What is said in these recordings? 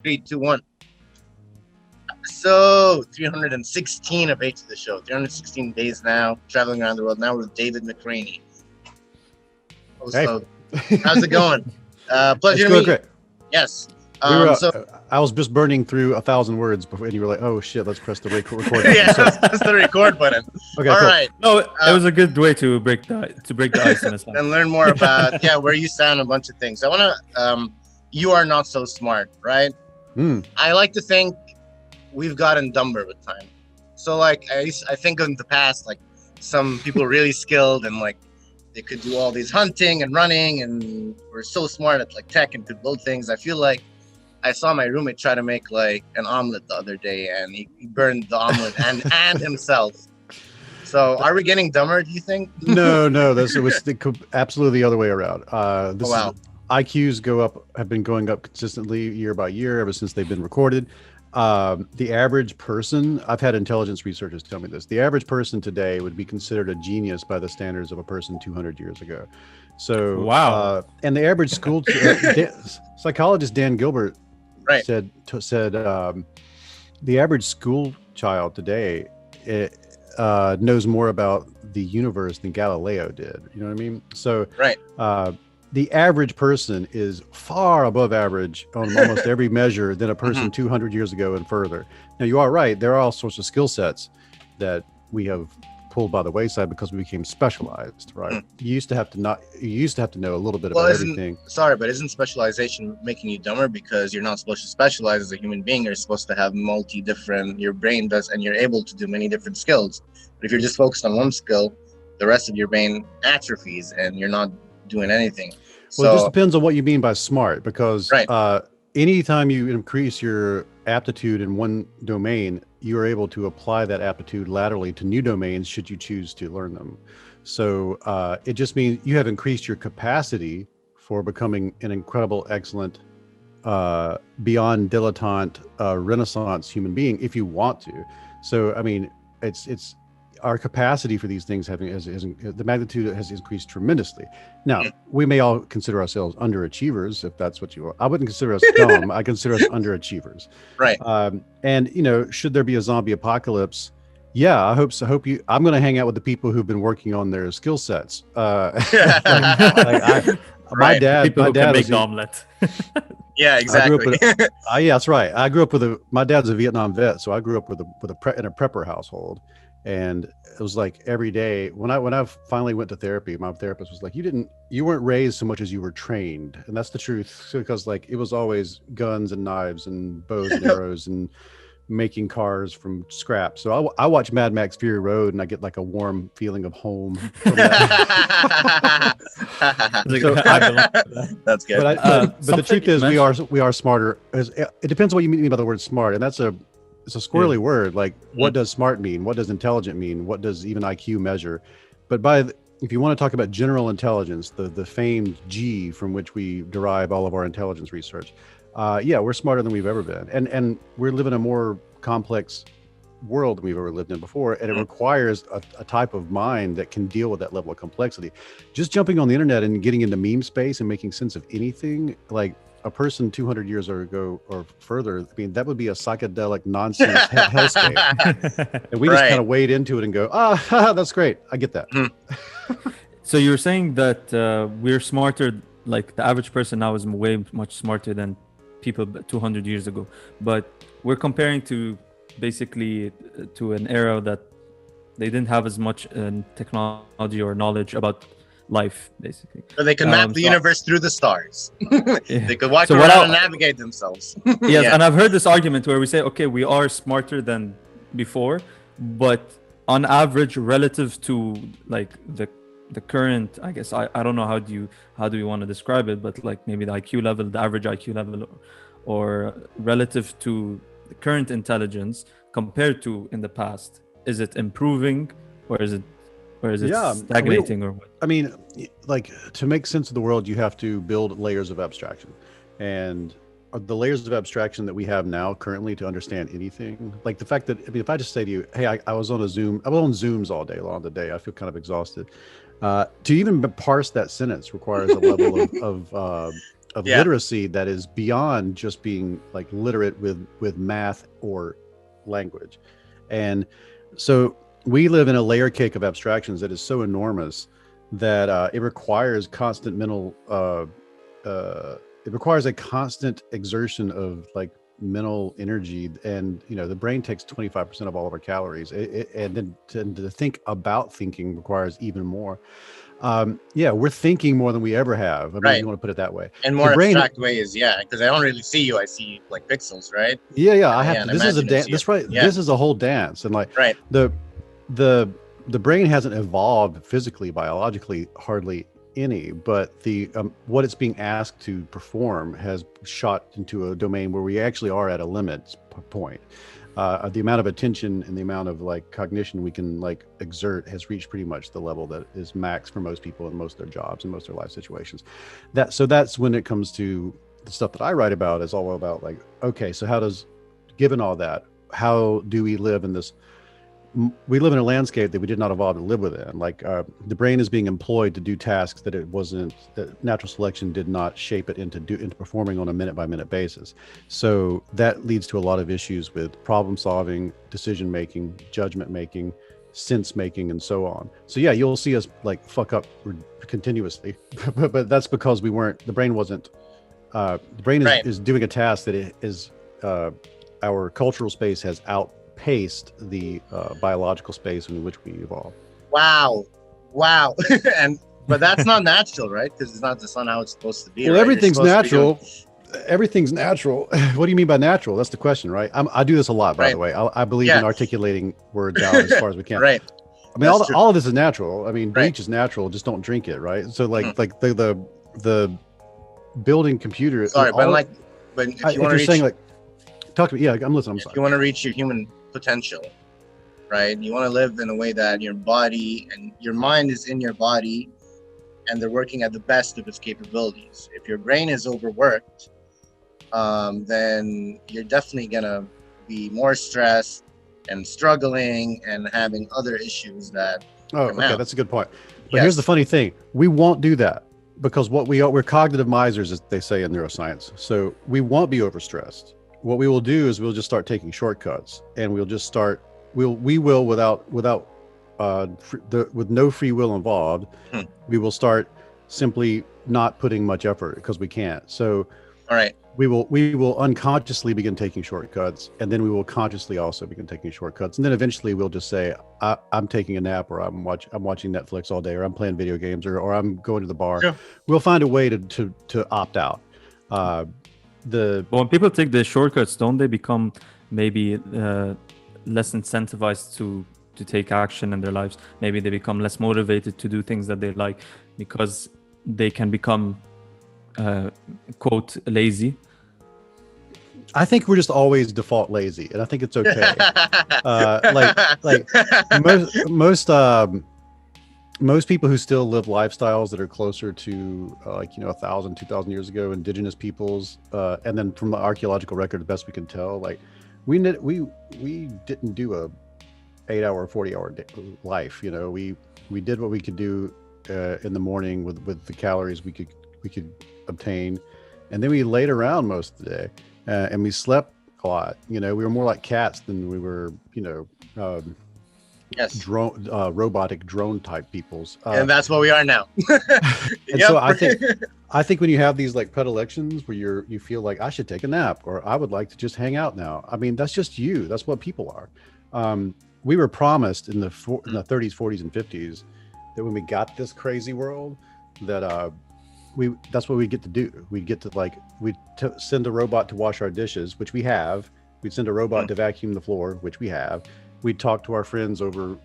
Three, two, one. So 316 of H to the show. 316 days now, traveling around the world. Now we're with David Mcraney. Hey. So, how's it going? Pleasure to meet you. Great. Yes. I was just burning through 1,000 words before, and you were like, "Oh shit, let's press the record button." Yeah, that's the record button. Okay, all cool. right. No, it was a good way to break the ice in a sense. And learn more about where you stand, a bunch of things. I want to. You are not so smart, right? I like to think we've gotten dumber with time. So like I think in the past, like some people really skilled and like they could do all these hunting and running and were so smart at like tech and could build things. I feel like I saw my roommate try to make like an omelet the other day and he burned the omelet and himself. So are we getting dumber, do you think? No, it was absolutely the other way around. Wow. IQs have been going up consistently year by year ever since they've been recorded. The average person, I've had intelligence researchers tell me this, the average person today would be considered a genius by the standards of a person 200 years ago. So, wow. And the average school psychologist Dan Gilbert said the average school child today knows more about the universe than Galileo did. You know what I mean? So, the average person is far above average on almost every measure than a person 200 years ago and further. Now, you are right. There are all sorts of skill sets that we have pulled by the wayside because we became specialized, right? You used to have to know a little bit about everything. Sorry, but isn't specialization making you dumber because you're not supposed to specialize as a human being? You're supposed to have your brain does, and you're able to do many different skills. But if you're just focused on one skill, the rest of your brain atrophies and you're not doing anything. Well, it just depends on what you mean by smart, because anytime you increase your aptitude in one domain, you are able to apply that aptitude laterally to new domains should you choose to learn them. So it just means you have increased your capacity for becoming an incredible, excellent, beyond dilettante, Renaissance human being if you want to. So, I mean, it's our capacity for these things the magnitude has increased tremendously. Now, we may all consider ourselves underachievers, if that's what you want. I wouldn't consider us dumb. I consider us underachievers. Right. And, should there be a zombie apocalypse? Yeah, I hope so. I'm going to hang out with the people who've been working on their skill sets. My dad make the omelet. Yeah, exactly. Yeah, that's right. I grew up my dad's a Vietnam vet, so I grew up in a prepper household. And it was like every day when I finally went to therapy, my therapist was like, you weren't raised so much as you were trained. And that's the truth, because like it was always guns and knives and bows and arrows and making cars from scrap. So I watch Mad Max Fury Road and I get like a warm feeling of home from that. That's good. But the truth is we are smarter. It depends on what you mean by the word smart. And it's a squirrely word. Like, what does smart mean? What does intelligent mean? What does even IQ measure? But if you want to talk about general intelligence, the famed G from which we derive all of our intelligence research, we're smarter than we've ever been. And we're living a more complex world than we've ever lived in before. And it requires a type of mind that can deal with that level of complexity. Just jumping on the internet and getting into meme space and making sense of anything, like, a person 200 years ago or further, I mean, that would be a psychedelic nonsense hellscape. And we just kind of wade into it and go, that's great. I get that. So you're saying that we're smarter, like the average person now is way much smarter than people 200 years ago. But we're comparing to basically to an era that they didn't have as much technology or knowledge about life, basically. So they could map the universe through the stars. They could walk around and navigate themselves. Yes, and I've heard this argument where we say, okay, we are smarter than before, but on average, relative to like the current, I guess, I don't know how do you want to describe it, but like maybe the IQ level, the average IQ level, or relative to the current intelligence compared to in the past, is it improving or is it stagnating or what? I mean, like, to make sense of the world, you have to build layers of abstraction. And the layers of abstraction that we have now currently to understand anything, like the fact that, I mean, if I just say to you, hey, I was on Zooms all day long today, I feel kind of exhausted. To even parse that sentence requires a level of of literacy that is beyond just being like literate with math or language. And so we live in a layer cake of abstractions that is so enormous that it requires constant mental it requires a constant exertion of like mental energy. And the brain takes 25% of all of our calories, and then to think about thinking requires even more. We're thinking more than we ever have. I mean, if you want to put it that way. And more abstract way is because I don't really see you. I see like pixels, right? I have to. This is a dance. This right. Yeah. This is a whole dance, and like the brain hasn't evolved physically, biologically, hardly any, but the what it's being asked to perform has shot into a domain where we actually are at a limit point. The amount of attention and the amount of like cognition we can like exert has reached pretty much the level that is max for most people in most of their jobs and most of their life situations. That's when it comes to the stuff that I write about, is all about like, okay, so given all that, how do we live in this? We live in a landscape that we did not evolve to live within. Like the brain is being employed to do tasks that that natural selection did not shape it into performing on a minute by minute basis. So that leads to a lot of issues with problem solving, decision making, judgment making, sense making, and so on. So yeah, you'll see us like fuck up continuously, but that's because the brain is doing a task that it is our cultural space has outpaced the biological space in which we evolved. Wow. But that's not natural, right? Because that's not how it's supposed to be. Well, right? Everything's natural. Everything's natural. What do you mean by natural? That's the question, right? I do this a lot, by the way. I believe in articulating words out as far as we can. Right. I mean, all of this is natural. I mean, bleach is natural. Just don't drink it, right? So like the building computer. Sorry, but if you want to saying like, talk to me. Yeah, I'm listening. I'm sorry. If you want to reach your human potential, right? You want to live in a way that your body and your mind is in your body, and they're working at the best of its capabilities. If your brain is overworked, then you're definitely gonna be more stressed and struggling and having other issues that. Oh, okay, that's a good point. But here's the funny thing: we won't do that because we're cognitive misers, as they say in neuroscience. So we won't be overstressed. What we will do is we'll just start taking shortcuts, and we'll just start. We will without with no free will involved, we will start simply not putting much effort because we can't. So, all right, we will unconsciously begin taking shortcuts, and then we will consciously also begin taking shortcuts, and then eventually we'll just say, I'm taking a nap, or I'm watching Netflix all day, or I'm playing video games, or I'm going to the bar. Yeah. We'll find a way to opt out. When people take the shortcuts, don't they become maybe less incentivized to take action in their lives? Maybe they become less motivated to do things that they like because they can become quote lazy. I think we're just always default lazy, and I think it's okay. Most people who still live lifestyles that are closer to 1,000, 2,000 years ago, indigenous peoples, and then from the archaeological record, the best we can tell, like we didn't do a 8-hour, 40-hour life. We did what we could do in the morning with the calories we could obtain, and then we laid around most of the day, and we slept a lot. We were more like cats than we were, robotic drone type peoples. And that's what we are now. And so I think when you have these like predilections where you feel like I should take a nap, or I would like to just hang out now. I mean, that's just you. That's what people are. We were promised in the 30s, 40s, and 50s that when we got this crazy world, that that's what we get to do. We'd get to send a robot to wash our dishes, which we have. We'd send a robot to vacuum the floor, which we have. We'd talk to our friends over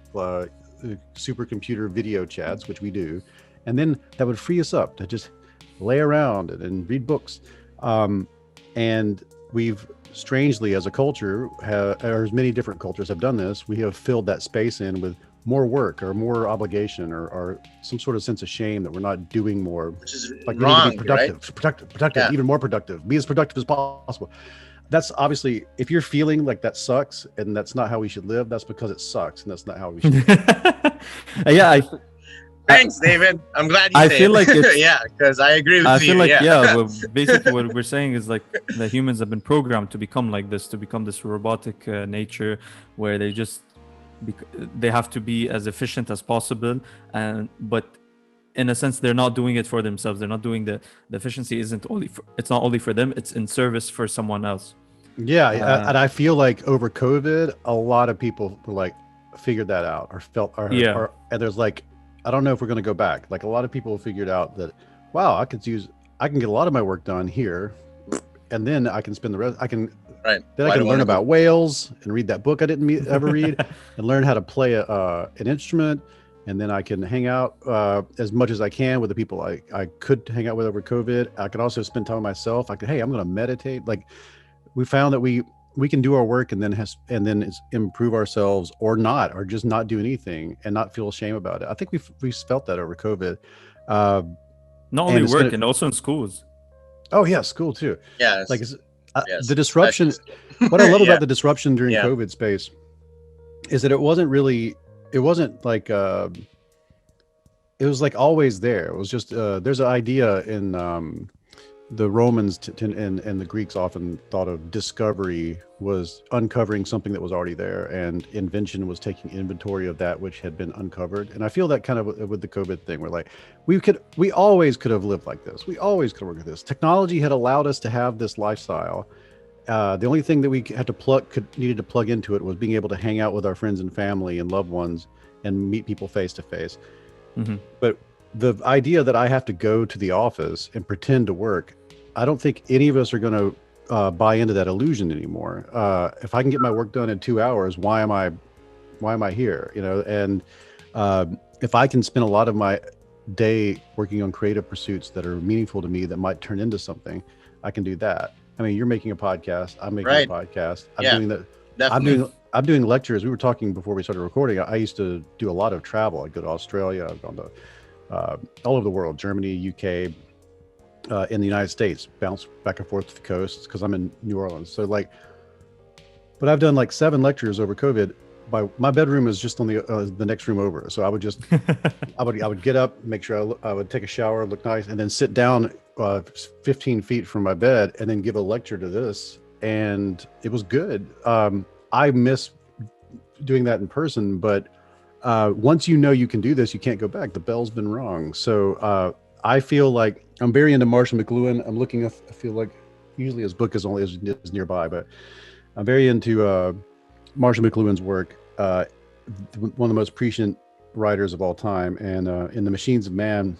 supercomputer video chats, which we do. And then that would free us up to just lay around and read books. And we've strangely, as a culture, or as many different cultures have done this, we have filled that space in with more work or more obligation or some sort of sense of shame that we're not doing more. Which is like wrong, we need to be productive, Yeah. even more productive, be as productive as possible. That's obviously, if you're feeling like that sucks and that's not how we should live, that's because it sucks and that's not how we should live. Thanks, David. I'm glad you I say feel it. like it's, yeah, because I agree with you. I feel like yeah. well, basically what we're saying is like the humans have been programmed to become like this, to become this robotic nature where they just they have to be as efficient as possible, and but in a sense they're not doing it for themselves. They're not doing the efficiency isn't only for, it's not only for them, it's in service for someone else. Yeah, and I feel like over COVID, a lot of people were like figured that out or felt or and there's like, I don't know if we're going to go back. Like a lot of people figured out that, wow, I can get a lot of my work done here, and then I can spend the rest. Then I can learn about whales and read that book I didn't ever read, and learn how to play an instrument, and then I can hang out as much as I can with the people I could hang out with over COVID. I could also spend time with myself. I'm going to meditate. Like we found that we can do our work and then improve ourselves or just not do anything and not feel shame about it. I think we felt that over COVID. Not only work and also in schools. Oh yeah, school too. Yeah, like the disruption. What I love about the disruption during COVID space is that it wasn't like it was like always there. It was just there's an idea in the Romans and the Greeks often thought of discovery was uncovering something that was already there, and invention was taking inventory of that which had been uncovered. And I feel that kind of with the COVID thing, where like we always could have lived like this. We always could have worked with this. Technology had allowed us to have this lifestyle. The only thing that we had to needed to plug into it was being able to hang out with our friends and family and loved ones and meet people face to face. But the idea that I have to go to the office and pretend to work, I don't think any of us are going to buy into that illusion anymore. If I can get my work done in 2 hours, why am I here? You know, and if I can spend a lot of my day working on creative pursuits that are meaningful to me, that might turn into something, I can do that. I mean, you're making a podcast. I'm making a podcast. I'm doing that. Definitely. I'm doing lectures. We were talking before we started recording. I used to do a lot of travel. I'd go to Australia. I've gone to all over the world, Germany, UK, in the United States, bounce back and forth to the coast because I'm in New Orleans. So like, but I've done like 7 lectures over COVID. My bedroom is just on the next room over. So I would just, I would get up, make sure I would take a shower, look nice, and then sit down 15 feet from my bed and then give a lecture to this. And it was good. I miss doing that in person, but once you know you can do this, you can't go back. The bell's been rung. So I feel like I'm very into Marshall McLuhan. I'm looking, I feel like usually his book is nearby, but I'm very into Marshall McLuhan's work, one of the most prescient writers of all time. And in The Machines of Man,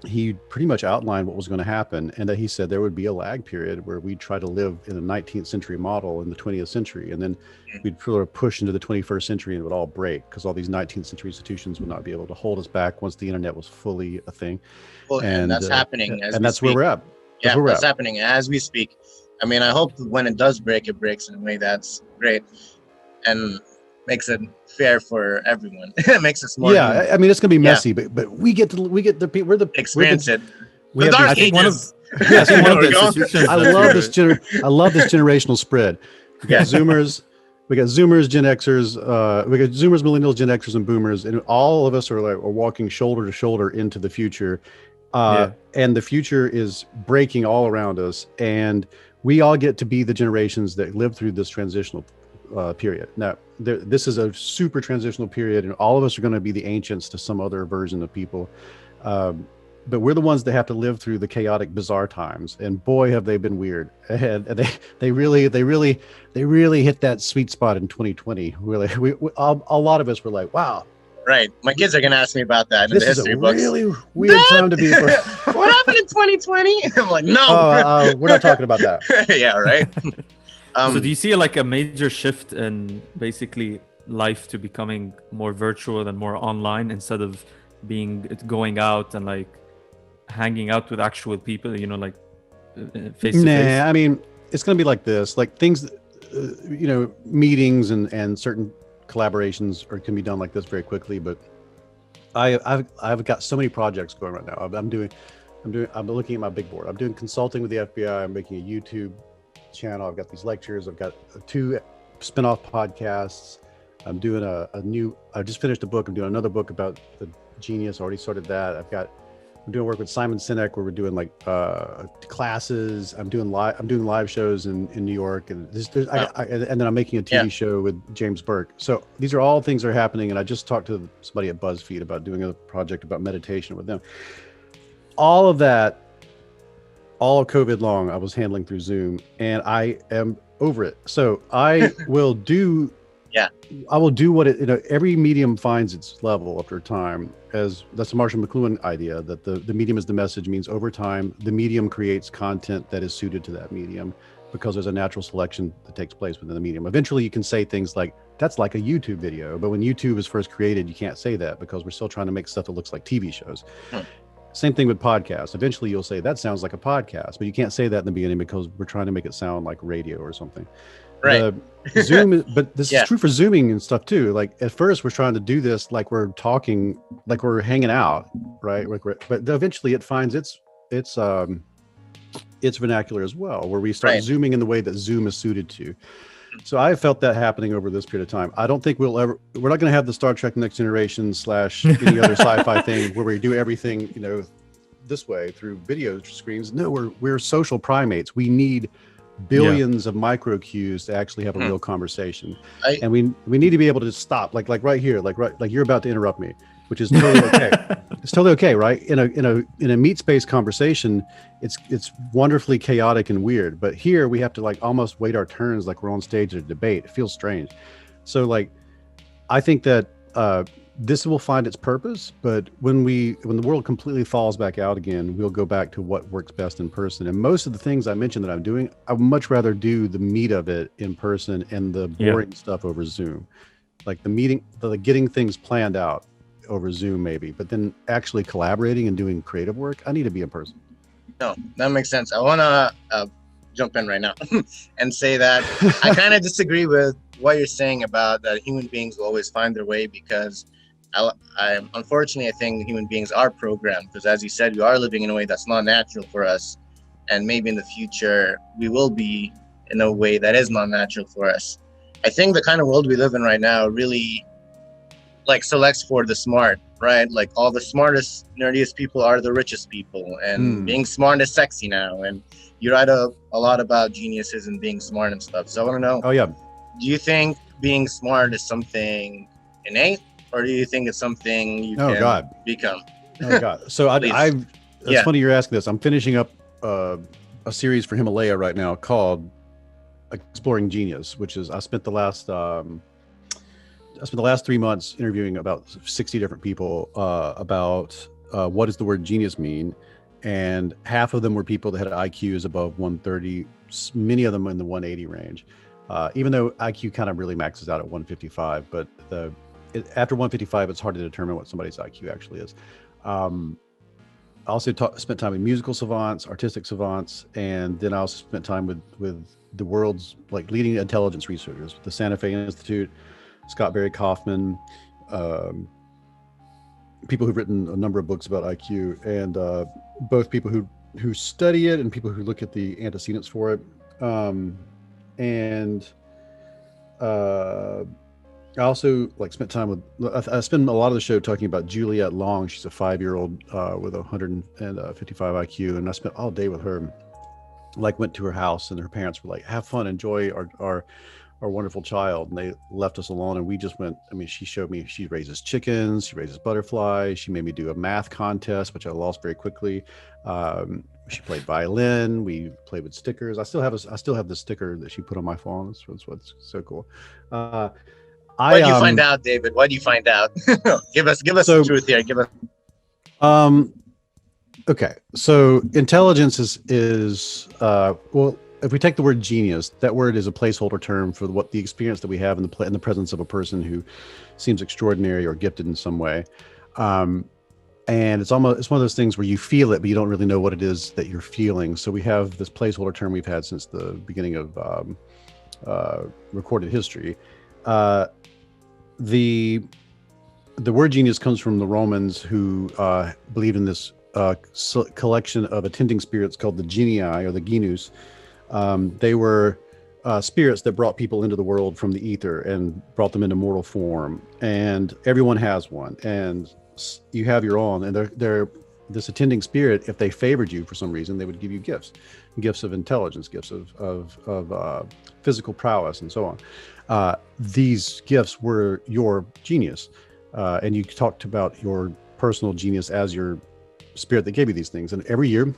he pretty much outlined what was going to happen, and that he said there would be a lag period where we'd try to live in a 19th century model in the 20th century, and then we'd sort of push into the 21st century and it would all break because all these 19th century institutions would not be able to hold us back once the internet was fully a thing. Well, and that's happening as and that's where we're at. That's happening as we speak. I mean, I hope when it does break, it breaks in a way that's great and makes it fair for everyone. It makes us more. Yeah, human. I mean, it's gonna be messy, but we get the people. We're the experience it. The dark ages. I love this generational spread. We got Zoomers, Gen Xers, we got Zoomers, Millennials, Gen Xers, and Boomers, and all of us are walking shoulder to shoulder into the future. And the future is breaking all around us, and we all get to be the generations that live through this transitional period. Now, this is a super transitional period, and all of us are going to be the ancients to some other version of people. But we're the ones that have to live through the chaotic, bizarre times, and boy, have they been weird. And they really hit that sweet spot in 2020. Really, a lot of us were like, wow. Right. My kids are going to ask me about that in the history books. This is a really weird time to be. What happened in 2020? I'm like, no. We're not talking about that. Yeah, right. So do you see like a major shift in basically life to becoming more virtual and more online instead of going out and like hanging out with actual people, you know, like face to face? I mean, it's going to be like this, like things, meetings and certain collaborations can be done like this very quickly. But I've got so many projects going right now. I'm looking at my big board. I'm doing consulting with the FBI. I'm making a YouTube channel. I've got these lectures. I've got 2 spin-off podcasts. I'm doing I just finished a book. I'm doing another book about the Genius. Already started that. I'm doing work with Simon Sinek where we're doing like classes. I'm doing live shows in New York, and and then I'm making a TV show with James Burke. So these are all things that are happening. And I just talked to somebody at BuzzFeed about doing a project about meditation with them. All of that, all of COVID long, I was handling through Zoom, and I am over it. So I will do. I will do what every medium finds its level after time. That's a Marshall McLuhan idea that the medium is the message, means over time, the medium creates content that is suited to that medium because there's a natural selection that takes place within the medium. Eventually you can say things like, that's like a YouTube video. But when YouTube was first created, you can't say that because we're still trying to make stuff that looks like TV shows. Same thing with podcasts. Eventually you'll say that sounds like a podcast, but you can't say that in the beginning because we're trying to make it sound like radio or something. Right. Zoom, but this is true for Zooming and stuff too. Like at first we're trying to do this like we're talking, like we're hanging out, right? But eventually it finds its vernacular as well, where we start zooming in the way that Zoom is suited to. So I felt that happening over this period of time. I don't think we're not going to have the Star Trek Next Generation / any other sci-fi thing where we do everything, this way through video screens. No, we're social primates. We need billions of micro cues to actually have a real conversation, and we need to be able to stop, like right here, like you're about to interrupt me, which is totally okay. It's totally okay, right? In a meat space conversation, it's wonderfully chaotic and weird, but here we have to like almost wait our turns, like we're on stage at a debate. It feels strange. So like, I think that this will find its purpose, but when the world completely falls back out again, we'll go back to what works best in person. And most of the things I mentioned that I'm doing, I would much rather do the meat of it in person and the boring stuff over Zoom. Like the meeting, the getting things planned out over Zoom maybe, but then actually collaborating and doing creative work, I need to be in person. No, that makes sense. I want to jump in right now and say that I kind of disagree with what you're saying about that human beings will always find their way, because I unfortunately, I think human beings are programmed, because as you said, we are living in a way that's not natural for us. And maybe in the future, we will be in a way that is not natural for us. I think the kind of world we live in right now really like selects for the smart, right? Like all the smartest, nerdiest people are the richest people, and being smart is sexy now. And you write a lot about geniuses and being smart and stuff. So I want to know, do you think being smart is something innate? Or do you think it's something you can become? Oh God! So it's funny you're asking this. I'm finishing up a series for Himalaya right now called Exploring Genius, which is I spent the last 3 months interviewing about 60 different people about what does the word genius mean, and half of them were people that had IQs above 130, many of them in the 180 range. Even though IQ kind of really maxes out at 155, but after 155, it's hard to determine what somebody's IQ actually is. I also spent time with musical savants, artistic savants, and then I also spent time with the world's like leading intelligence researchers, the Santa Fe Institute, Scott Barry Kaufman, people who've written a number of books about IQ, and both people who study it and people who look at the antecedents for it. I also like spent time with, I spend a lot of the show talking about Juliette Long. She's a 5-year-old with 155 IQ. And I spent all day with her, like went to her house, and her parents were like, have fun, enjoy our wonderful child. And they left us alone. And we just went, she showed me, she raises chickens, she raises butterflies. She made me do a math contest, which I lost very quickly. She played violin. We played with stickers. I still have the sticker that she put on my phone. That's what's so cool. What did you find out, David? What did you find out? give us the truth here. Give us. Okay. So intelligence is well, if we take the word genius, that word is a placeholder term for what the experience that we have in the presence of a person who seems extraordinary or gifted in some way. And it's one of those things where you feel it, but you don't really know what it is that you're feeling. So we have this placeholder term we've had since the beginning of recorded history. The word genius comes from the Romans, who believed in this collection of attending spirits called the genii, or the genus. They were spirits that brought people into the world from the ether and brought them into mortal form, and everyone has one. And you have your own, and they're this attending spirit. If they favored you for some reason, they would give you gifts of intelligence, gifts of physical prowess, and so on. These gifts were your genius, and you talked about your personal genius as your spirit that gave you these things. And every year,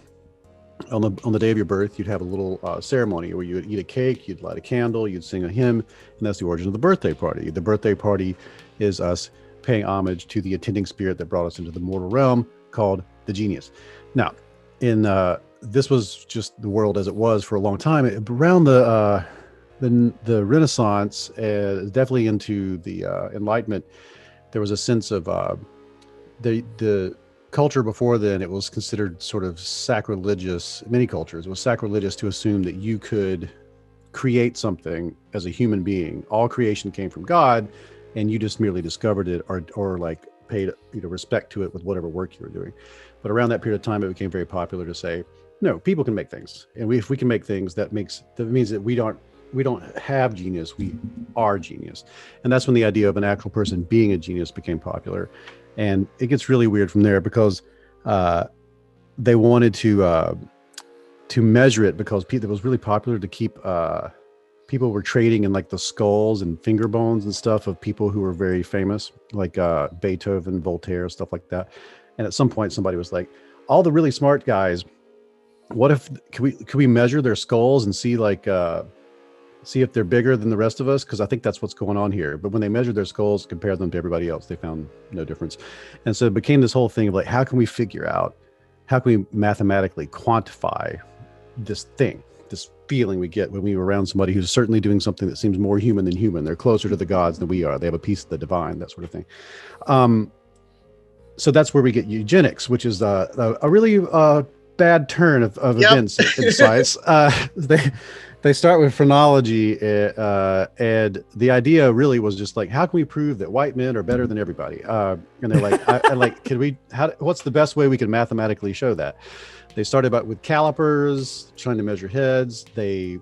on the day of your birth, you'd have a little ceremony where you would eat a cake, you'd light a candle, you'd sing a hymn, and that's the origin of the birthday party. The birthday party is us paying homage to the attending spirit that brought us into the mortal realm, called the genius. Now, this was just the world as it was for a long time. Around the Renaissance, definitely into the Enlightenment, there was a sense of the culture before then. It was considered sort of sacrilegious. Many cultures, it was sacrilegious to assume that you could create something as a human being. All creation came from God, and you just merely discovered it or like paid respect to it with whatever work you were doing. But around that period of time, it became very popular to say, no, people can make things, and if we can make things, that means that we don't have genius, we are genius. And that's when the idea of an actual person being a genius became popular. And it gets really weird from there, because they wanted to measure it, because it was really popular to keep people were trading in like the skulls and finger bones and stuff of people who were very famous, like Beethoven, Voltaire, stuff like that. And at some point, somebody was like, all the really smart guys, what if could we measure their skulls and see if they're bigger than the rest of us? Because I think that's what's going on here. But when they measured their skulls, compared them to everybody else, they found no difference. And so it became this whole thing of like, how can we mathematically quantify this thing, this feeling we get when we were around somebody who's certainly doing something that seems more human than human. They're closer to the gods than we are. They have a piece of the divine, that sort of thing. So that's where we get eugenics, which is a really bad turn of events in science. They start with phrenology, and the idea really was just like, how can we prove that white men are better than everybody? And they're like, what's the best way we can mathematically show that? They started out with calipers, trying to measure heads. The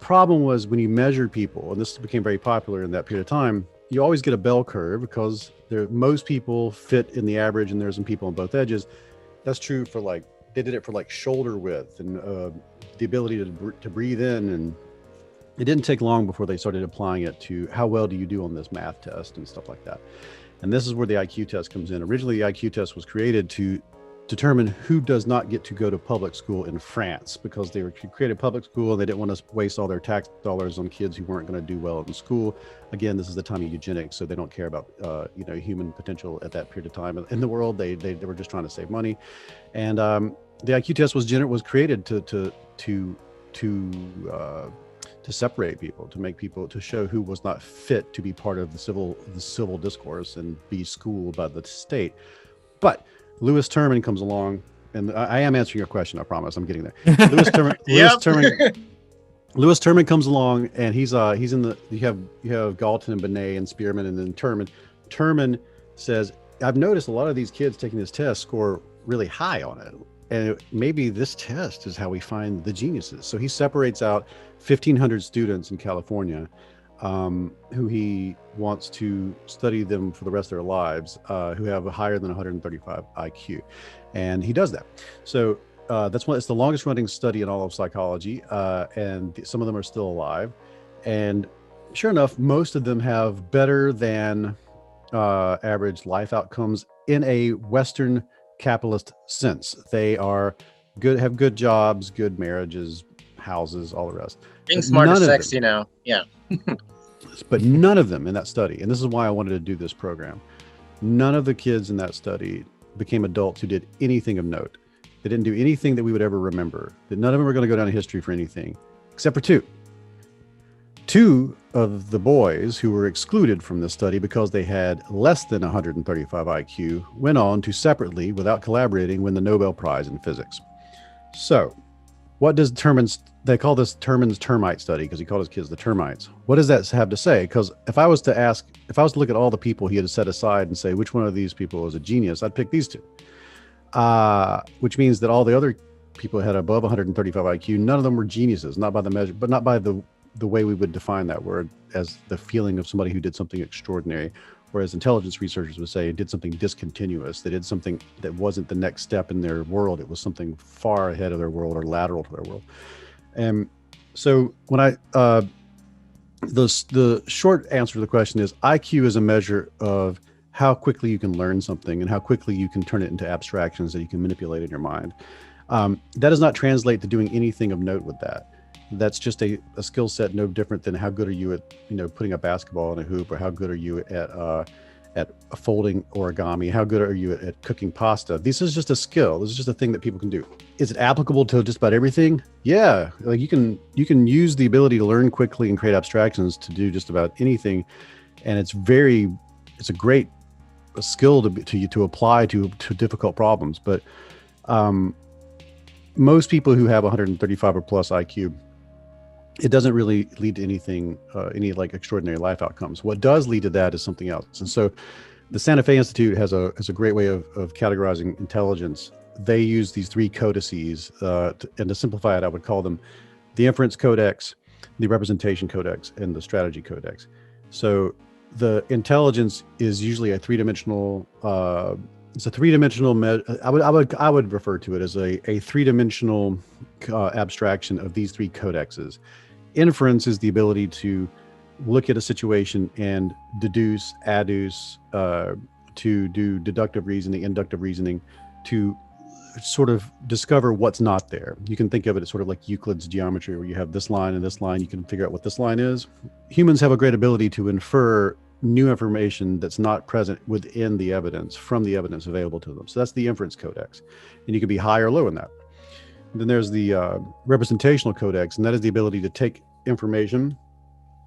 problem was when you measured people, and this became very popular in that period of time, you always get a bell curve, because most people fit in the average, and there's some people on both edges. That's true for they did it for shoulder width and the ability to breathe in. And it didn't take long before they started applying it to how well do you do on this math test and stuff like that. And this is where the IQ test comes in. Originally, the IQ test was created to determine who does not get to go to public school in France, because they created public school and they didn't want to waste all their tax dollars on kids who weren't going to do well in school. Again, this is the time of eugenics, so they don't care about human potential at that period of time in the world. They were just trying to save money. And the IQ test was created to separate people, to make people, to show who was not fit to be part of the civil discourse and be schooled by the state. But Lewis Terman comes along, and I am answering your question. I promise. I'm getting there. Lewis Terman comes along, and he's in the. You have Galton and Binet and Spearman, and then Terman. Terman says, I've noticed a lot of these kids taking this test score really high on it, and maybe this test is how we find the geniuses. So he separates out 1,500 students in California, who he wants to study them for the rest of their lives, who have a higher than 135 IQ. And he does that. So it's the longest running study in all of psychology. And some of them are still alive. And sure enough, most of them have better than average life outcomes in a Western capitalist sense. They are good, have good jobs, good marriages, houses, all the rest. Being smart is sexy now. Yeah. But none of them in that study, and this is why I wanted to do this program, none of the kids in that study became adults who did anything of note. They didn't do anything that we would ever remember. That none of them are going to go down in history for anything, except for two. Two of the boys who were excluded from this study because they had less than 135 IQ went on to separately, without collaborating, win the Nobel Prize in physics. So, what does they call this Terman's termite study, because he called his kids the termites. What does that have to say? Because if I was to look at all the people he had set aside and say, which one of these people was a genius, I'd pick these two. Which means that all the other people who had above 135 IQ, none of them were geniuses, not by the measure, but not by the way we would define that word as the feeling of somebody who did something extraordinary. Whereas intelligence researchers would say it did something discontinuous. They did something that wasn't the next step in their world. It was something far ahead of their world or lateral to their world. And so when the short answer to the question is IQ is a measure of how quickly you can learn something and how quickly you can turn it into abstractions that you can manipulate in your mind. That does not translate to doing anything of note with that. That's just a skill set no different than how good are you at, putting a basketball in a hoop, or how good are you at folding origami, how good are you at cooking pasta. This is just a skill. This is just a thing that people can do. Is it applicable to just about everything? Yeah, like you can use the ability to learn quickly and create abstractions to do just about anything, and it's a great skill to apply to difficult problems. But most people who have 135 or plus IQ, it doesn't really lead to anything, any like extraordinary life outcomes. What does lead to that is something else. And so the Santa Fe Institute has a great way of categorizing intelligence. They use these 3 codices, and to simplify it, I would call them the inference codex, the representation codex, and the strategy codex. So the intelligence is usually a 3-dimensional, it's a 3-dimensional, I would refer to it as a 3-dimensional abstraction of these 3 codexes. Inference is the ability to look at a situation and deduce, adduce, to do deductive reasoning, inductive reasoning, to sort of discover what's not there. You can think of it as sort of like Euclid's geometry, where you have this line and this line, you can figure out what this line is. Humans have a great ability to infer new information that's not present within the evidence from the evidence available to them. So that's the inference codex, and you can be high or low in that. And then there's the representational codex, and that is the ability to take information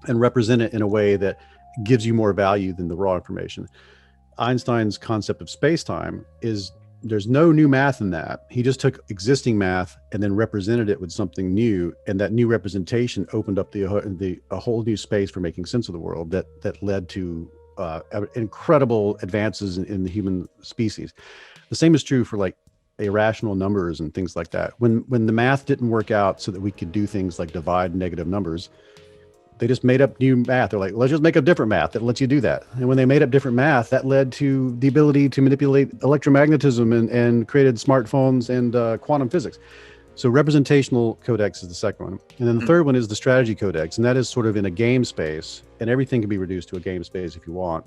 and represent it in a way that gives you more value than the raw information. Einstein's concept of space-time is there's no new math in that. He just took existing math and then represented it with something new, and that new representation opened up a whole new space for making sense of the world that led to incredible advances in the human species. The same is true for like irrational numbers and things like that. When the math didn't work out so that we could do things like divide negative numbers, they just made up new math. They're like, let's just make up different math that lets you do that. And when they made up different math, that led to the ability to manipulate electromagnetism and created smartphones and quantum physics. So representational codex is the second one. And then the third one is the strategy codex. And that is sort of in a game space, and everything can be reduced to a game space if you want.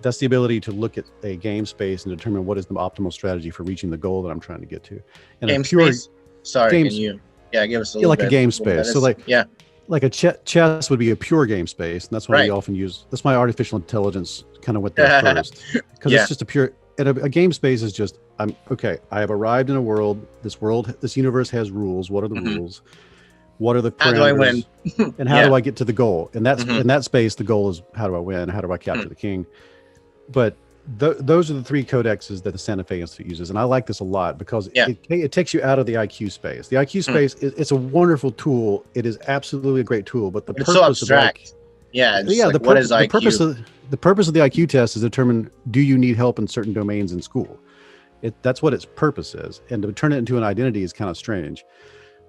That's the ability to look at a game space and determine what is the optimal strategy for reaching the goal that I'm trying to get to. And game space? Sorry, can you give us a little like bit, a game space. So like, yeah. Like a chess would be a pure game space, and that's why we often use. That's why artificial intelligence kind of went there first, because it's just a pure. And a game space is just, I have arrived in a world. This universe has rules. What are the rules? What are the parameters? How do I win? And how do I get to the goal? And that's in that space, the goal is how do I win? How do I capture the king? But those are the 3 codexes that the Santa Fe Institute uses, and I like this a lot because it takes you out of the IQ space. The IQ space it's a wonderful tool. It is absolutely a great tool, but it's so abstract. What is IQ? The purpose of the IQ test is to determine, do you need help in certain domains in school? That's what its purpose is, and to turn it into an identity is kind of strange.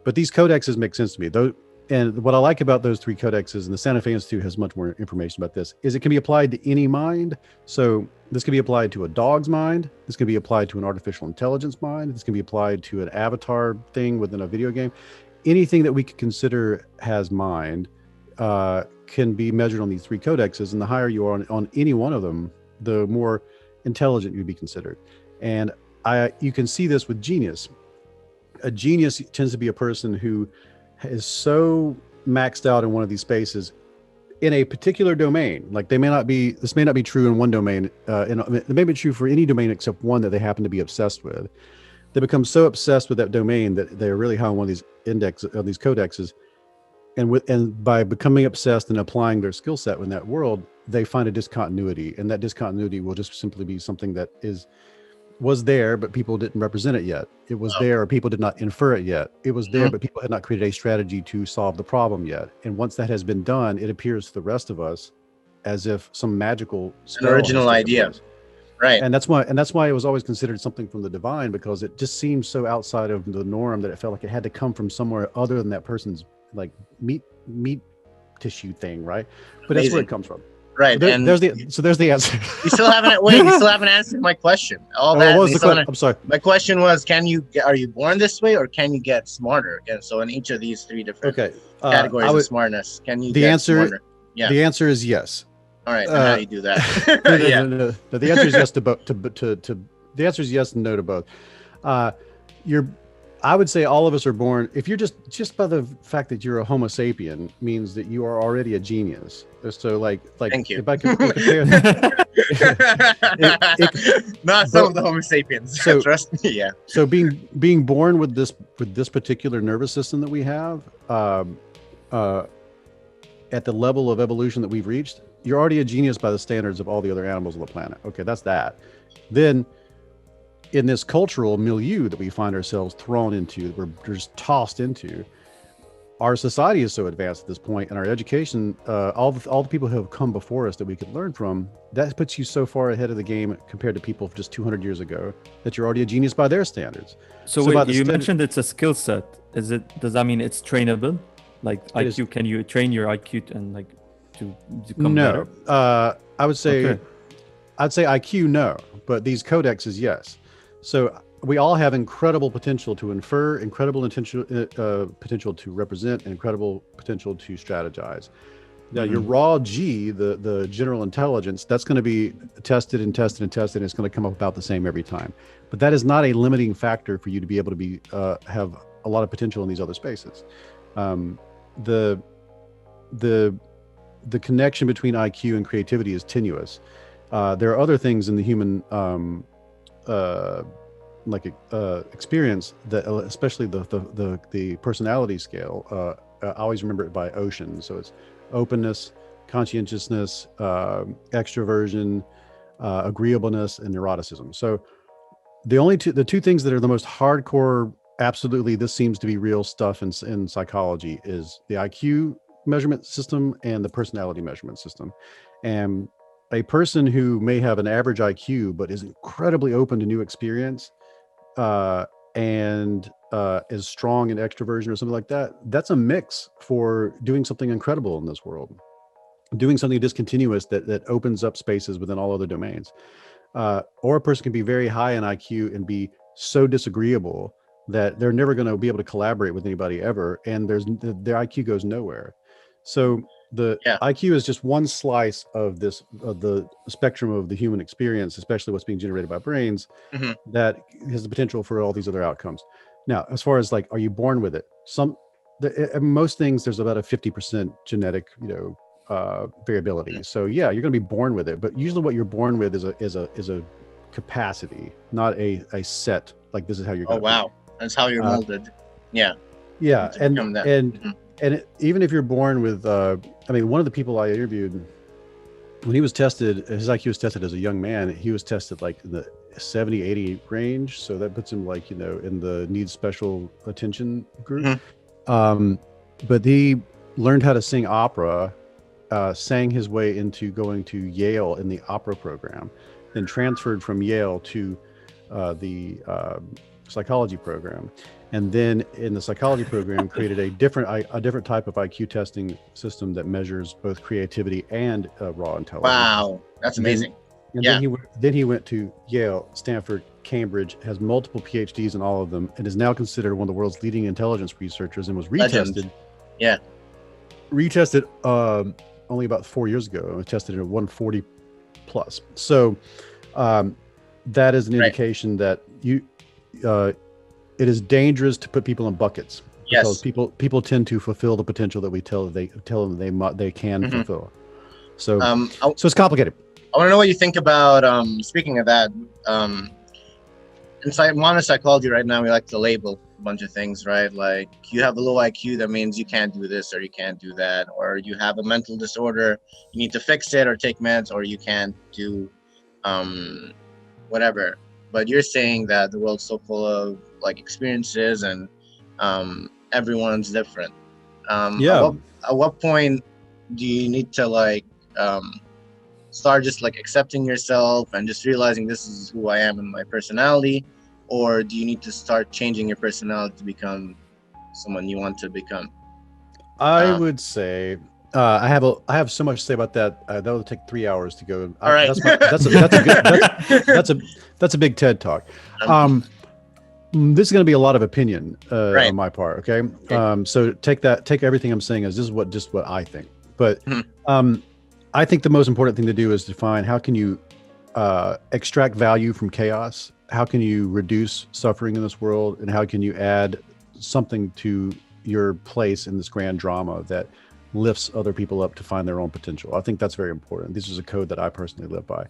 But these codexes make sense to me. And what I like about those 3 codexes, and the Santa Fe Institute has much more information about this, is it can be applied to any mind. So this can be applied to a dog's mind. This can be applied to an artificial intelligence mind. This can be applied to an avatar thing within a video game. Anything that we could consider has mind can be measured on these 3 codexes. And the higher you are on any one of them, the more intelligent you'd be considered. And you can see this with genius. A genius tends to be a person who is so maxed out in one of these spaces in a particular domain. Like this may not be true in one domain, it may be true for any domain except one that they happen to be obsessed with. They become so obsessed with that domain that they're really high on one of these these codexes, and by becoming obsessed and applying their skill set in that world, they find a discontinuity, and that discontinuity will just simply be something that was there, but people didn't represent it yet. It was there, or people did not infer it yet. It was there, but people had not created a strategy to solve the problem yet. And once that has been done, it appears to the rest of us as if some magical original idea, right? And that's why it was always considered something from the divine, because it just seemed so outside of the norm that it felt like it had to come from somewhere other than that person's like meat tissue thing, right? But that's where it comes from. Right. There's the answer. You still haven't answered my question. I'm sorry. My question was, are you born this way, or can you get smarter? And so in each of these three different categories of smartness, can you get smarter? Yeah. The answer is yes. All right. And how do you do that? No, the answer is yes to both. The answer is yes and no to both. I would say all of us are born. If you're just by the fact that you're a Homo sapien means that you are already a genius. So like thank you. If I compare not some of the Homo sapiens. So, trust me. Yeah. So being born with this particular nervous system that we have, at the level of evolution that we've reached, you're already a genius by the standards of all the other animals on the planet. Okay, that's that. Then in this cultural milieu that we find ourselves thrown into, we're just tossed into, our society is so advanced at this point, and our education, all the people who have come before us that we could learn from, that puts you so far ahead of the game compared to people just 200 years ago that you're already a genius by their standards. So wait, you mentioned it's a skill set. Does that mean it's trainable? Like IQ, can you train your IQ and like to become better? I would say, I'd say IQ, no, but these codexes, yes. So we all have incredible potential to infer, incredible potential to represent, and incredible potential to strategize. Now, your raw G, the general intelligence, that's going to be tested and tested and tested, and it's going to come up about the same every time. But that is not a limiting factor for you to be able to have a lot of potential in these other spaces. The connection between IQ and creativity is tenuous. There are other things in the human experience that, especially the personality scale. I always remember it by ocean. So it's openness, conscientiousness, extroversion, agreeableness, and neuroticism. So the two things that are the most hardcore, absolutely, this seems to be real stuff in psychology, is the IQ measurement system and the personality measurement system. And a person who may have an average IQ but is incredibly open to new experience and is strong in extroversion or something like that, that's a mix for doing something incredible in this world, doing something discontinuous that opens up spaces within all other domains. Or a person can be very high in IQ and be so disagreeable that they're never going to be able to collaborate with anybody ever, and their IQ goes nowhere. So the IQ is just one slice of the spectrum of the human experience, especially what's being generated by brains, that has the potential for all these other outcomes. Now, as far as like, are you born with it? Most things, there's about a 50% genetic, variability. So yeah, you're going to be born with it, but usually what you're born with is a capacity, not a set. Like, this is how you're going. Oh wow, that's how you're molded. Yeah. And even if you're born with, one of the people I interviewed, when he was tested, his IQ was tested as a young man, he was tested like in the 70, 80 range. So that puts him like, in the needs special attention group. But he learned how to sing opera, sang his way into going to Yale in the opera program, then transferred from Yale to the psychology program. And then in the psychology program created a different type of IQ testing system that measures both creativity and raw intelligence. Wow, that's amazing. Then he went to Yale, Stanford, Cambridge, has multiple PhDs in all of them, and is now considered one of the world's leading intelligence researchers, and was retested. Legend. Retested only about 4 years ago. It was tested at 140 plus. So that is an indication that it is dangerous to put people in buckets, because people tend to fulfill the potential that we tell them they can fulfill. So so it's complicated. I want to know what you think about speaking of that. In modern psychology right now, we like to label a bunch of things, right? Like, you have a low IQ, that means you can't do this or you can't do that, or you have a mental disorder, you need to fix it or take meds, or you can't do whatever. But you're saying that the world's so full of like experiences, and everyone's different. At what point do you need to start just like accepting yourself and just realizing this is who I am and my personality, or do you need to start changing your personality to become someone you want to become? I would say I have so much to say about that. That will take 3 hours to go. All right. That's a big TED talk. This is going to be a lot of opinion on my part. Okay. So take everything I'm saying as this is what I think. But I think the most important thing to do is define how can you extract value from chaos? How can you reduce suffering in this world? And how can you add something to your place in this grand drama that lifts other people up to find their own potential? I think that's very important. This is a code that I personally live by.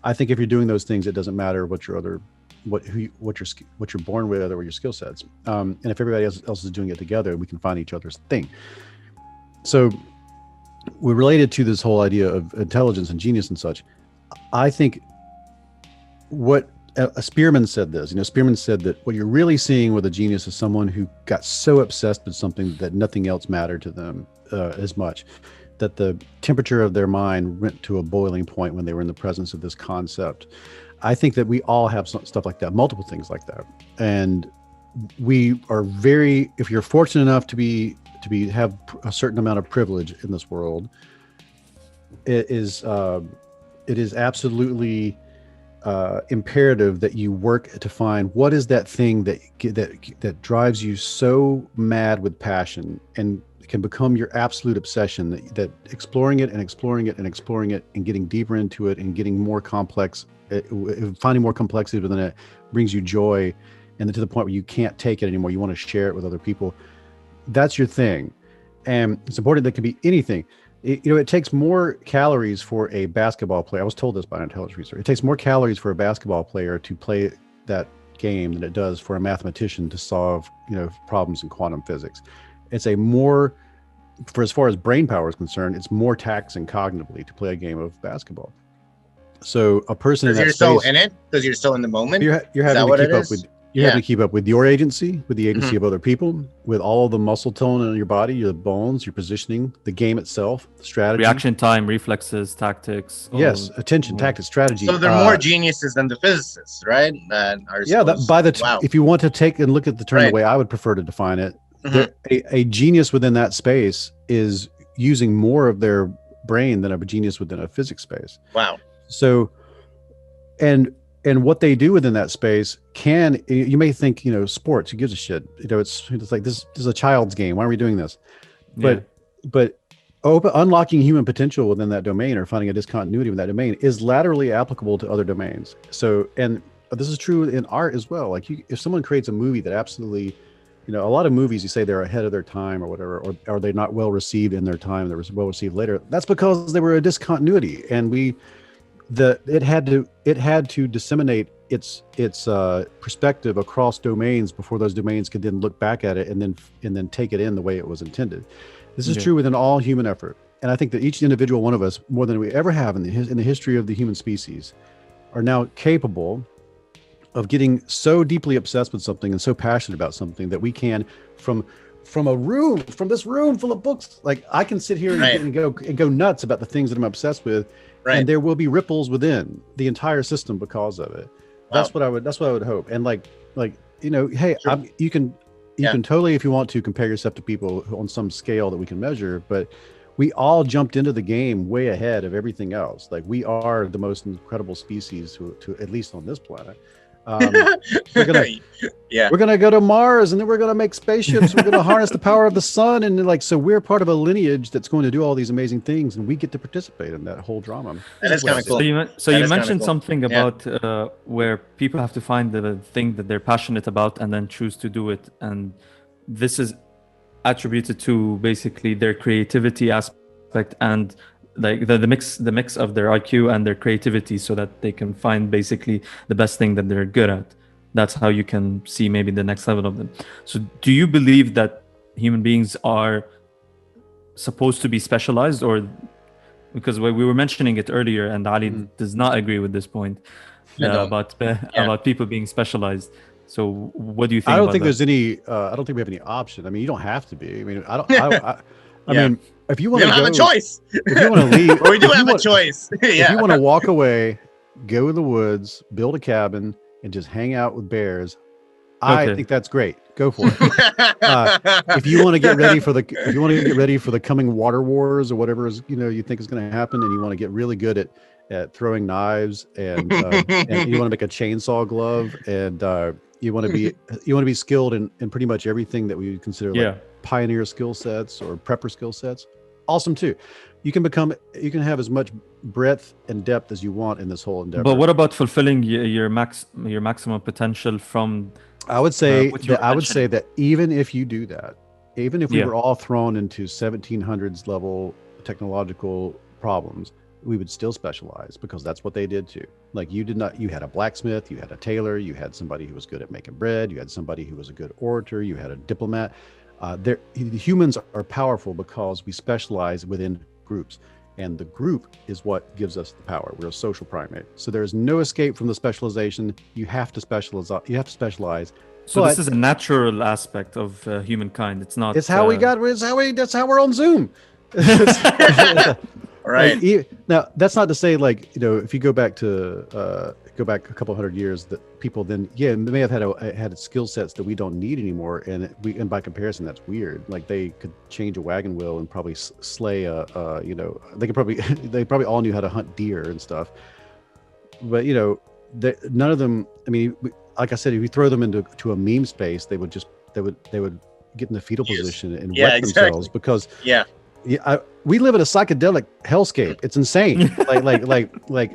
I think if you're doing those things, it doesn't matter what you're born with or what your skill sets. And if everybody else is doing it together, we can find each other's thing. So we're related to this whole idea of intelligence and genius and such. I think what Spearman said this, Spearman said that what you're really seeing with a genius is someone who got so obsessed with something that nothing else mattered to them as much, that the temperature of their mind went to a boiling point when they were in the presence of this concept. I think that we all have stuff like that, multiple things like that. And we are if you're fortunate enough to have a certain amount of privilege in this world, it is absolutely imperative that you work to find what is that thing that drives you so mad with passion and can become your absolute obsession, that exploring it and exploring it and exploring it and getting deeper into it and getting more complex, finding more complexity within it brings you joy, and then to the point where you can't take it anymore. You want to share it with other people. That's your thing. And it's important. That can be anything. It takes more calories for a basketball player. I was told this by an intelligence researcher. It takes more calories for a basketball player to play that game than it does for a mathematician to solve, problems in quantum physics. It's for as far as brain power is concerned, it's more taxing cognitively to play a game of basketball. So a person in that space, so in it, because you're so in the moment, you're having to keep up with. You have to keep up with your agency, with the agency of other people, with all of the muscle tone in your body, your bones, your positioning, the game itself, the strategy. Reaction time, reflexes, tactics. Yes, attention, tactics, strategy. So they're more geniuses than the physicists, right? If you want to take and look at the term the way I would prefer to define it, a genius within that space is using more of their brain than a genius within a physics space. Wow. So, and what they do within that space you may think, sports, who gives a shit? It's like, this is a child's game. Why are we doing this? But unlocking human potential within that domain or finding a discontinuity with that domain is laterally applicable to other domains. So, and this is true in art as well. Like if someone creates a movie that absolutely, a lot of movies, you say they're ahead of their time or whatever, or they're not well received in their time, they were well received later. That's because they were a discontinuity, and it had to disseminate its perspective across domains before those domains could then look back at it and then take it in the way it was intended. This is true within all human effort, and I think that each individual one of us, more than we ever have in the history of the human species, are now capable of getting so deeply obsessed with something and so passionate about something that we can, from this room full of books, like I can sit here and go nuts about the things that I'm obsessed with. Right. And there will be ripples within the entire system because of it. That's what I would hope. And hey, sure. You can totally, if you want to, compare yourself to people on some scale that we can measure, but we all jumped into the game way ahead of everything else. Like we are the most incredible species to at least on this planet. We're gonna go to Mars, and then we're gonna make spaceships. We're gonna harness the power of the sun, and so we're part of a lineage that's going to do all these amazing things, and we get to participate in that whole drama. That is kind of cool. So you mentioned something about where people have to find the thing that they're passionate about and then choose to do it, and this is attributed to basically their creativity aspect and like the mix of their IQ and their creativity, so that they can find basically the best thing that they're good at. That's how you can see maybe the next level of them. So do you believe that human beings are supposed to be specialized, or because we were mentioning it earlier and Ali does not agree with this point about people being specialized. So what do you think? I don't think there's any I don't think we have any option. I mean, you don't have to be. I mean, I mean, if you want to have a choice, if you want to leave, or we do have a choice. If you want to walk away, go in the woods, build a cabin, and just hang out with bears, I think that's great. Go for it. If you want to get ready for the coming water wars or whatever is you think is going to happen, and you want to get really good at throwing knives, and you want to make a chainsaw glove, and you want to be skilled in pretty much everything that we would consider like pioneer skill sets or prepper skill sets. Awesome too. You can have as much breadth and depth as you want in this whole endeavor. But what about fulfilling your maximum potential from? I would say that even if you do that, even if we were all thrown into 1700s level technological problems, we would still specialize, because that's what they did too. Like you had a blacksmith, you had a tailor, you had somebody who was good at making bread, you had somebody who was a good orator, you had a diplomat. Humans are powerful because we specialize within groups, and the group is what gives us the power. We're a social primate, so there is no escape from the specialization. You have to specialize. So this is a natural aspect of humankind. It's not. It's how we got. That's how we're on Zoom. Right. Now, that's not to say if you go back a couple hundred years, that people then they may have had skill sets that we don't need anymore, and by comparison, that's weird. Like they could change a wagon wheel and probably slay they probably all knew how to hunt deer and stuff. But none of them. I mean, like I said, if you throw them into a meme space, they would get in the fetal position and wet themselves because we live in a psychedelic hellscape. It's insane.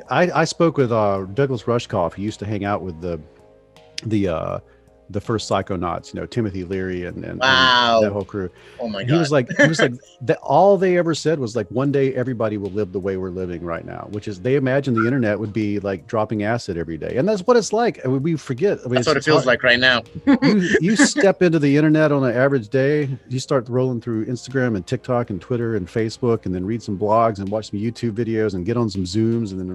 I spoke with Douglas Rushkoff, who used to hang out with the first psychonauts, Timothy Leary and that whole crew. Oh my God. He was like that. All they ever said was like, one day everybody will live the way we're living right now, which is they imagine the internet would be like dropping acid every day, and that's what it's like. I mean, we forget. I mean, that's what it feels like right now. you step into the internet on an average day, you start rolling through Instagram and TikTok and Twitter and Facebook, and then read some blogs and watch some YouTube videos and get on some Zooms, and then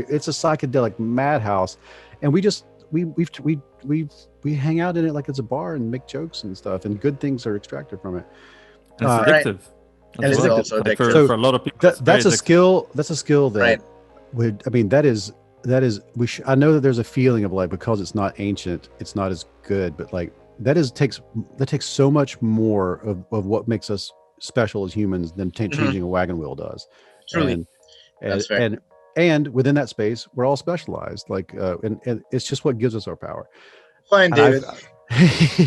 it's a psychedelic madhouse, and we hang out in it like it's a bar and make jokes and stuff, and good things are extracted from it. And it's addictive. And it's also addictive. For a lot of people. That's a skill. That's a skill that would. I mean, that is. I know that there's a feeling of like, because it's not ancient, it's not as good, but like that takes so much more of what makes us special as humans than changing a wagon wheel does. Truly. That's fair. And within that space, we're all specialized. And it's just what gives us our power. Fine, David.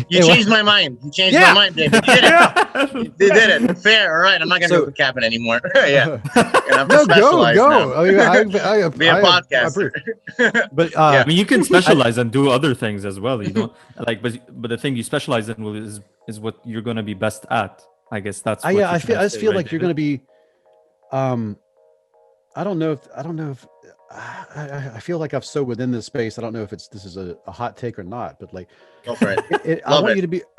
You changed my mind. You changed my mind, David. You did it. You did it. Fair. All right. I'm not going to go capping anymore. Yeah. No, go. Now. I mean, be a podcaster. But I mean, you can specialize and do other things as well. You don't but the thing you specialize in is what you're going to be best at. I guess that's. I just feel like you're going to be. I don't know if I feel like I'm so within this space. I don't know if this is a hot take or not, but like, go for it. I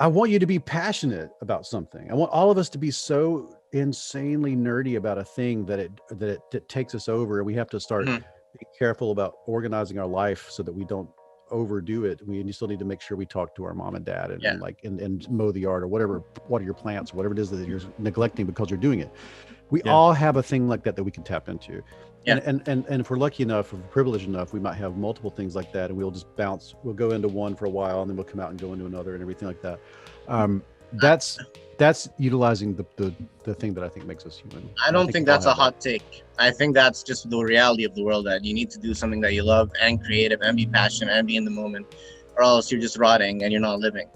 want you to be passionate about something. I want all of us to be so insanely nerdy about a thing that it takes us over, and we have to start being careful about organizing our life so that we don't overdo it. We still need to make sure we talk to our mom and dad and mow the yard or whatever, water your plants, whatever it is that you're neglecting because you're doing it. We all have a thing like that we can tap into. Yeah. And if we're lucky enough, or privileged enough, we might have multiple things like that, and we'll just bounce. We'll go into one for a while, and then we'll come out and go into another, and everything like that. That's utilizing the thing that I think makes us human. I don't think that's a hot take. I think that's just the reality of the world, that you need to do something that you love and creative and be passionate and be in the moment, or else you're just rotting and you're not living.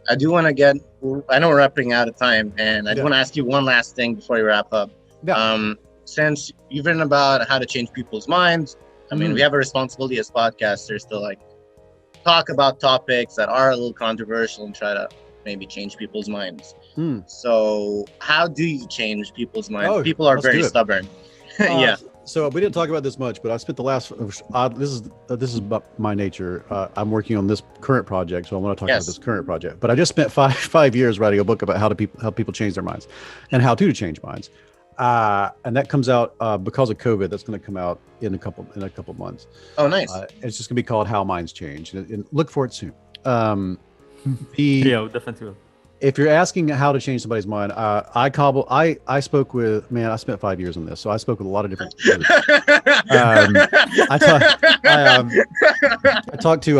I do want to I know we're wrapping out of time, and I do want to ask you one last thing before we wrap up. Yeah. Since you've written about how to change people's minds, I mean, we have a responsibility as podcasters to like talk about topics that are a little controversial and try to maybe change people's minds. So how do you change people's minds? People are very stubborn. Yeah. So we didn't talk about this much, but I spent the last. This is about my nature. I'm working on this current project, so I want to talk about this current project. But I just spent five years writing a book about how people change their minds, and how to change minds. And that comes out because of COVID. That's going to come out in a couple months. Oh, nice! It's just going to be called "How Minds Change," and look for it soon. Definitely. If you're asking how to change somebody's mind, I spoke with, I spent 5 years on this, so I spoke with a lot of different people. I talked to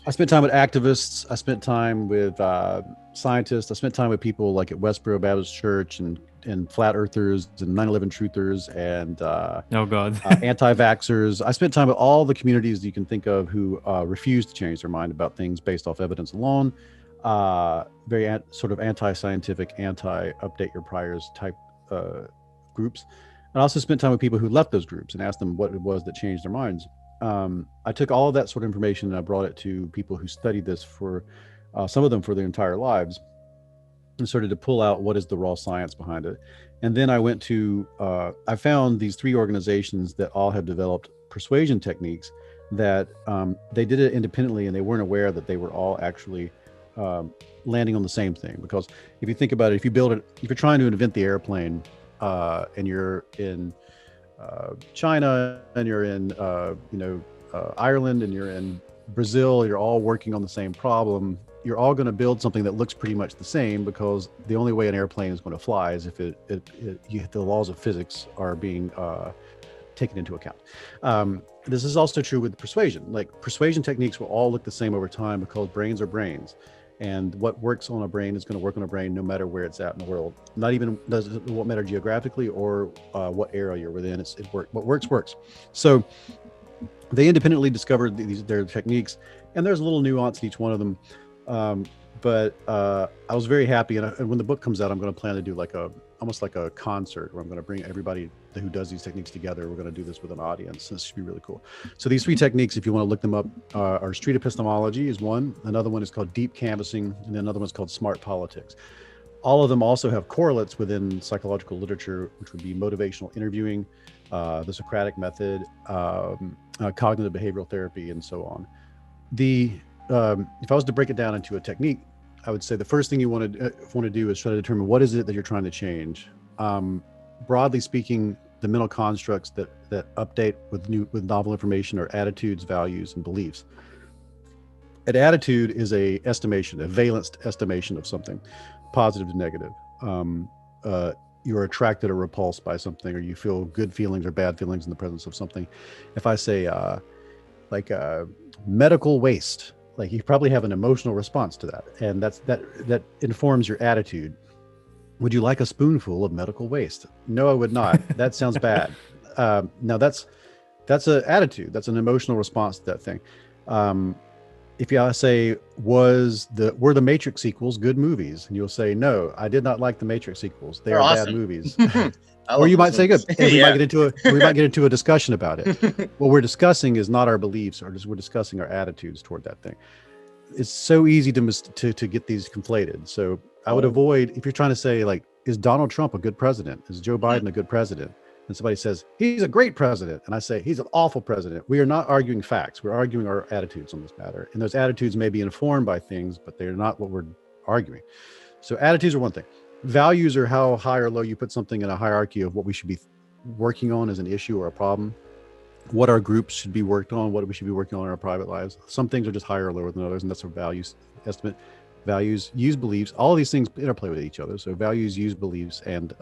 I spent time with activists. I spent time with scientists. I spent time with people like at Westboro Baptist Church and flat earthers and 9/11 truthers and oh God. anti-vaxxers. I spent time with all the communities you can think of who refuse to change their mind about things based off evidence alone. Very sort of anti-scientific, anti-update your priors type groups. I also spent time with people who left those groups and asked them what it was that changed their minds. I took all of that sort of information and I brought it to people who studied this for some of them for their entire lives and started to pull out what is the raw science behind it. And then I went to, I found these 3 organizations that all have developed persuasion techniques that they did it independently and they weren't aware that they were all actually landing on the same thing. Because if you think about it, if you're trying to invent the airplane and you're in China and you're in Ireland and you're in Brazil, you're all working on the same problem. You're all going to build something that looks pretty much the same, because the only way an airplane is going to fly is if the laws of physics are being taken into account. This is also true with persuasion. Like, persuasion techniques will all look the same over time because brains are brains. And what works on a brain is going to work on a brain no matter where it's at in the world. Not even does it won't matter geographically or what area you're within. What works. So they independently discovered their techniques, and there's a little nuance in each one of them. But I was very happy, and when the book comes out, I'm going to plan to do almost like a concert where I'm going to bring everybody who does these techniques together. We're going to do this with an audience. This should be really cool. So these 3 techniques, if you want to look them up, are street epistemology is one. Another one is called deep canvassing, and then another one is called smart politics. All of them also have correlates within psychological literature, which would be motivational interviewing, the Socratic method, cognitive behavioral therapy, and so on. If I was to break it down into a technique, I would say the first thing you want to do is try to determine what is it that you're trying to change. Broadly speaking, the mental constructs that update with novel information are attitudes, values, and beliefs. An attitude is a valenced estimation of something, positive to negative. You're attracted or repulsed by something, or you feel good feelings or bad feelings in the presence of something. If I say medical waste, like, you probably have an emotional response to that, and that informs your attitude. Would you like a spoonful of medical waste? No, I would not. That sounds bad. Now that's an attitude. That's an emotional response to that thing. If you say, were the Matrix sequels good movies? And you'll say, no, I did not like the Matrix sequels. They're awesome. Bad movies. Or you might say good. And we might get into a discussion about it. What we're discussing is not our beliefs, we're discussing our attitudes toward that thing. It's so easy to get these conflated. So I would avoid, if you're trying to say, like, is Donald Trump a good president? Is Joe Biden a good president? And somebody says, he's a great president. And I say, he's an awful president. We are not arguing facts. We're arguing our attitudes on this matter. And those attitudes may be informed by things, but they're not what we're arguing. So attitudes are one thing. Values are how high or low you put something in a hierarchy of what we should be working on as an issue or a problem, what our groups should be worked on, what we should be working on in our private lives. Some things are just higher or lower than others, and that's a values estimate. Values use beliefs. All of these things interplay with each other. So values use beliefs and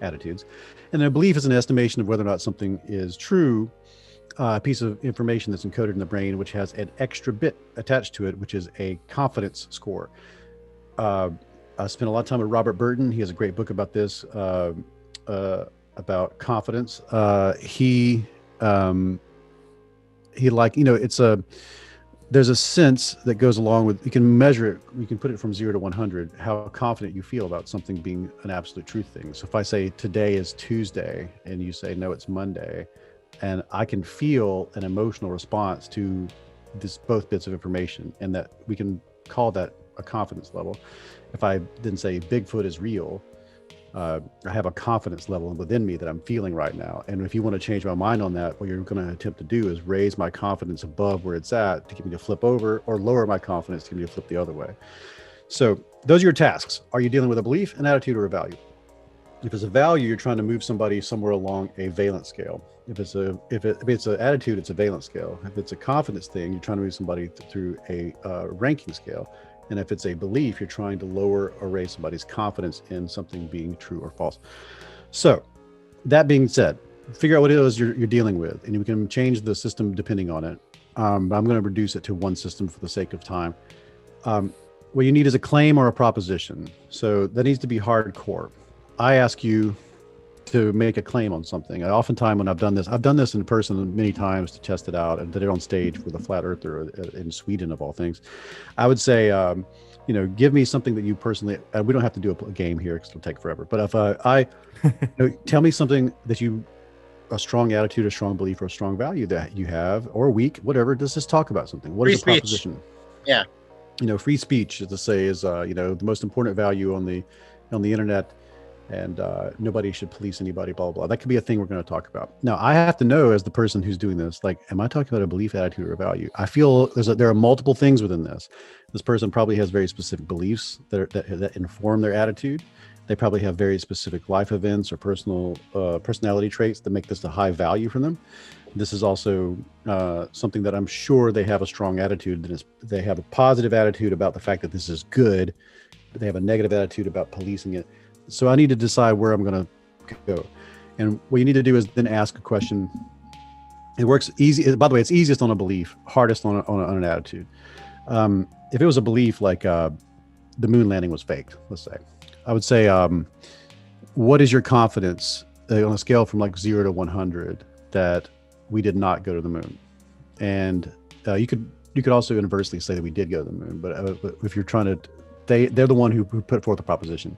attitudes. And a belief is an estimation of whether or not something is true, a piece of information that's encoded in the brain, which has an extra bit attached to it, which is a confidence score. I spent a lot of time with Robert Burton. He has a great book about this, about confidence. There's a sense that goes along with, you can measure it, you can put it from 0 to 100, how confident you feel about something being an absolute truth thing. So if I say today is Tuesday and you say, no, it's Monday, and I can feel an emotional response to both bits of information, and that we can call that a confidence level. If I then say Bigfoot is real, I have a confidence level within me that I'm feeling right now. And if you want to change my mind on that, what you're going to attempt to do is raise my confidence above where it's at to get me to flip over, or lower my confidence to get me to flip the other way. So those are your tasks. Are you dealing with a belief, an attitude, or a value? If it's a value, you're trying to move somebody somewhere along a valence scale. If it's an attitude, it's a valence scale. If it's a confidence thing, you're trying to move somebody through a ranking scale. And if it's a belief, you're trying to lower or raise somebody's confidence in something being true or false. So that being said, figure out what it is you're dealing with, and you can change the system depending on it. I'm going to reduce it to one system for the sake of time. What you need is a claim or a proposition. So that needs to be hardcore. I ask you to make a claim on something. Oftentimes when I've done this in person many times to test it out, and did it on stage with a flat earther in Sweden of all things. I would say, give me something that you personally, we don't have to do a game here because it'll take forever. But if tell me something that a strong attitude, a strong belief, or a strong value that you have, or weak, whatever. Let's just talk about something. What is the proposition? Yeah. Free speech, to say, is the most important value on the internet, and nobody should police anybody, blah, blah, blah. That could be a thing we're going to talk about. Now, I have to know, as the person who's doing this, am I talking about a belief, attitude, or a value? I feel there are multiple things within this. This person probably has very specific beliefs that inform their attitude. They probably have very specific life events or personality traits that make this a high value for them. This is also something that I'm sure they have a strong attitude. They have a positive attitude about the fact that this is good, but they have a negative attitude about policing it. So I need to decide where I'm going to go. And what you need to do is then ask a question. It works easy. By the way, it's easiest on a belief, hardest on an attitude. If it was a belief like the moon landing was faked, let's say, I would say, what is your confidence on a scale from 0 to 100 that we did not go to the moon? And you could also inversely say that we did go to the moon. But if you're trying to, they're the one who put forth the proposition.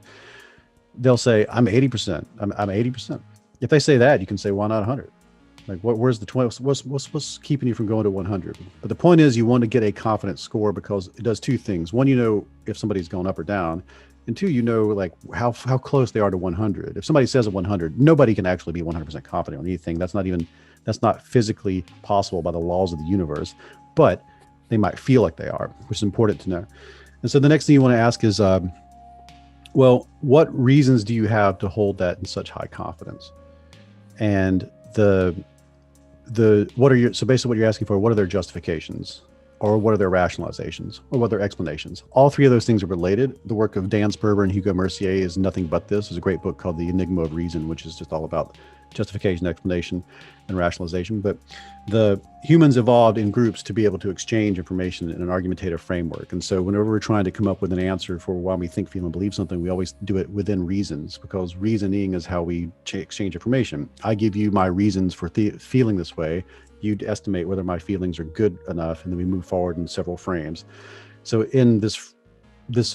They'll say, I'm 80%. I'm 80%. If they say that, you can say, why not 100? Where's the 20? What's keeping you from going to 100? But the point is, you want to get a confidence score because it does two things. One, if somebody's going up or down. And two, how close they are to 100. If somebody says a 100, nobody can actually be 100% confident on anything. That's not physically possible by the laws of the universe, but they might feel like they are, which is important to know. And so the next thing you want to ask is, what reasons do you have to hold that in such high confidence? And so basically what you're asking for, what are their justifications? Or what are their rationalizations, or what are their explanations? All three of those things are related. The work of Dan Sperber and Hugo Mercier is nothing but this. There's a great book called The Enigma of Reason, which is just all about justification, explanation, and rationalization. But the humans evolved in groups to be able to exchange information in an argumentative framework. And so whenever we're trying to come up with an answer for why we think, feel, and believe something, we always do it within reasons, because reasoning is how we exchange information. I give you my reasons for feeling this way. You'd estimate whether my feelings are good enough, and then we move forward in several frames. So in this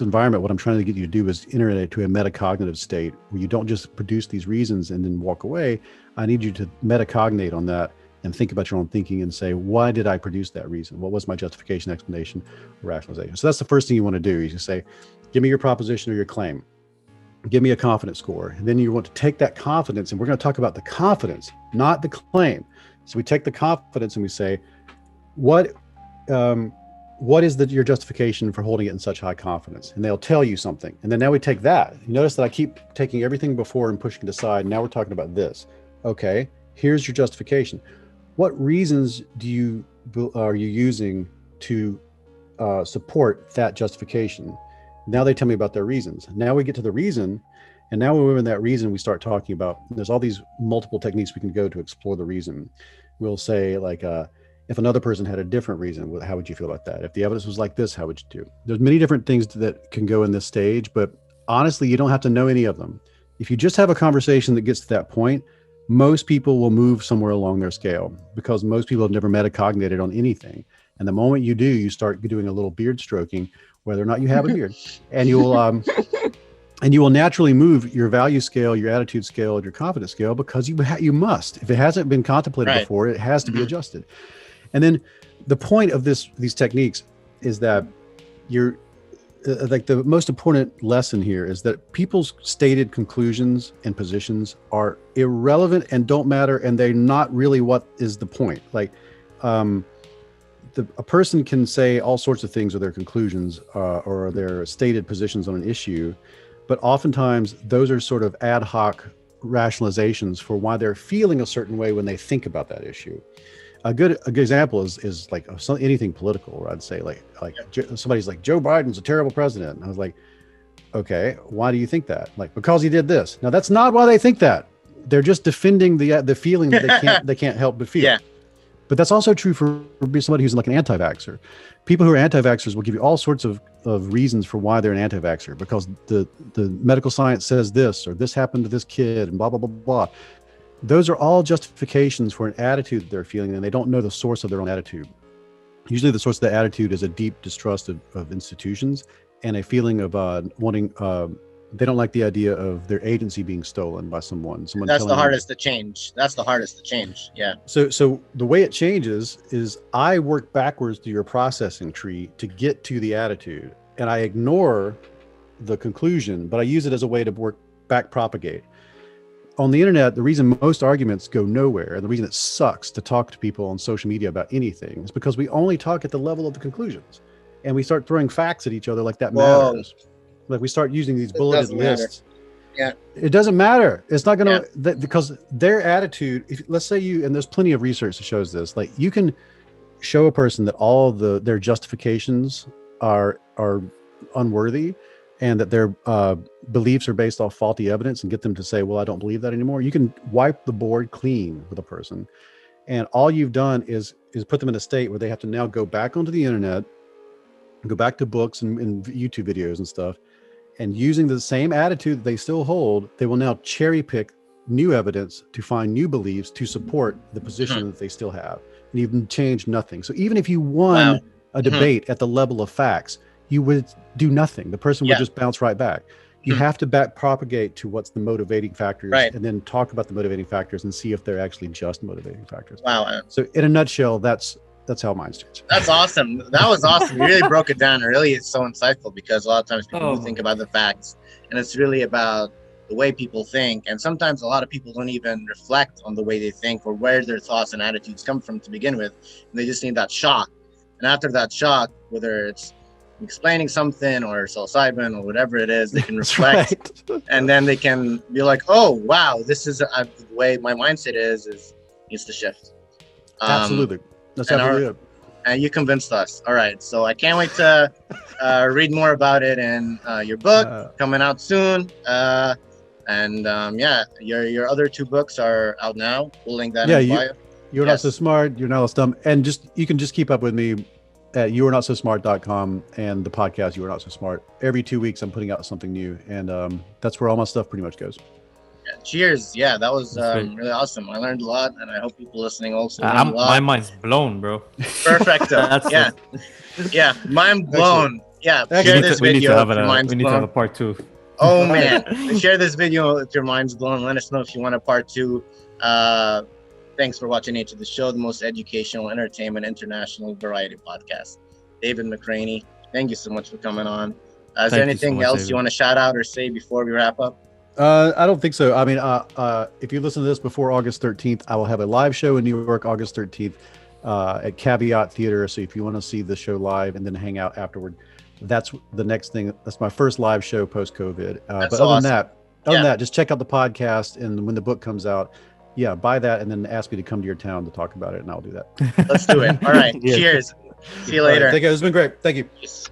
environment, what I'm trying to get you to do is enter it to a metacognitive state where you don't just produce these reasons and then walk away. I need you to metacognate on that and think about your own thinking and say, why did I produce that reason? What was my justification, explanation, or rationalization? So that's the first thing you want to do. You say, give me your proposition or your claim. Give me a confidence score. And then you want to take that confidence, and we're going to talk about the confidence, not the claim. So we take the confidence and we say, what is your justification for holding it in such high confidence? And they'll tell you something. And then now we take that. You notice that I keep taking everything before and pushing it aside. Now we're talking about this. Okay, here's your justification. What reasons are you using to support that justification? Now they tell me about their reasons. Now we get to the reason. And now when we're in that reason, we start talking about, there's all these multiple techniques we can go to explore the reason. We'll say, if another person had a different reason, how would you feel about that? If the evidence was like this, how would you do? There's many different things that can go in this stage, but honestly, you don't have to know any of them. If you just have a conversation that gets to that point, most people will move somewhere along their scale, because most people have never metacognated on anything. And the moment you do, you start doing a little beard stroking, whether or not you have a beard, and you will naturally move your value scale, your attitude scale, and your confidence scale, because you must. If it hasn't been contemplated before, it has to be adjusted. And then the point of these techniques is that you're the most important lesson here is that people's stated conclusions and positions are irrelevant and don't matter, and they're not really what is the point. A person can say all sorts of things with their conclusions or their stated positions on an issue, but oftentimes those are sort of ad hoc rationalizations for why they're feeling a certain way when they think about that issue. A good example is anything political, where I'd say somebody's like, Joe Biden's a terrible president. And I was like, okay, why do you think that? Because he did this. Now that's not why they think that. They're just defending the feeling that they can't help but feel. Yeah. But that's also true for somebody who's like an anti-vaxxer. People who are anti-vaxxers will give you all sorts of reasons for why they're an anti-vaxxer, because the medical science says this, or this happened to this kid, and blah, blah, blah, blah. Those are all justifications for an attitude that they're feeling, and they don't know the source of their own attitude. Usually the source of the attitude is a deep distrust of institutions and a feeling of wanting, they don't like the idea of their agency being stolen by someone. That's the hardest to change. That's the hardest to change. Yeah. So the way it changes is I work backwards through your processing tree to get to the attitude, and I ignore the conclusion, but I use it as a way to work back propagate. On the internet, the reason most arguments go nowhere, and the reason it sucks to talk to people on social media about anything, is because we only talk at the level of the conclusions, and we start throwing facts at each other like that matters. Like we start using these bulleted lists. Yeah, it doesn't matter. It's not going to, because their attitude, if let's say you, and there's plenty of research that shows this, like you can show a person that all their justifications are unworthy, and that their beliefs are based off faulty evidence, and get them to say, well, I don't believe that anymore. You can wipe the board clean with a person, and all you've done is put them in a state where they have to now go back onto the internet, go back to books and YouTube videos and stuff, and using the same attitude that they still hold, they will now cherry pick new evidence to find new beliefs to support the position that they still have. And you've changed nothing. So even if you won a debate at the level of facts, you would do nothing. The person would just bounce right back. You have to back propagate to what's the motivating factors, and then talk about the motivating factors and see if they're actually just motivating factors. Wow. So in a nutshell, that's how mine's changed. That's awesome. That was awesome. You really broke it down. It really is so insightful, because a lot of times people do think about the facts, and it's really about the way people think. And sometimes a lot of people don't even reflect on the way they think or where their thoughts and attitudes come from to begin with. And they just need that shock. And after that shock, whether it's explaining something or psilocybin or whatever it is, they can reflect and then they can be like, oh, wow, this is the way my mindset needs to shift. Absolutely. That's absolutely it. And you convinced us. All right. So I can't wait to read more about it in your book coming out soon. Your other 2 books are out now. We'll link that in the bio. You're Not So Smart, You're Not So Dumb. And you can just keep up with me at youarenotsosmart.com and the podcast You Are Not So Smart. Every 2 weeks I'm putting out something new, and that's where all my stuff pretty much goes. Cheers. Yeah, that was really awesome. I learned a lot, and I hope people listening also learned a lot. My mind's blown, bro. Perfecto. Mind blown. Yeah, share this video if your mind's blown. We need to have a part 2. Oh, man. Share this video if your mind's blown. Let us know if you want a part 2. Thanks for watching Nature the Show, the most educational, entertainment, international variety podcast. David Mcraney, thank you so much for coming on. Is there anything else you want to shout out or say before we wrap up? I don't think so. I mean, if you listen to this before August 13th, I will have a live show in New York, August 13th, at Caveat Theater. So if you want to see the show live and then hang out afterward, that's the next thing. That's my first live show post-COVID. But other than that, just check out the podcast, and when the book comes out, buy that and then ask me to come to your town to talk about it, and I'll do that. Let's do it. All right. Cheers. See you later. Thank you. It's been great. Thank you. Peace.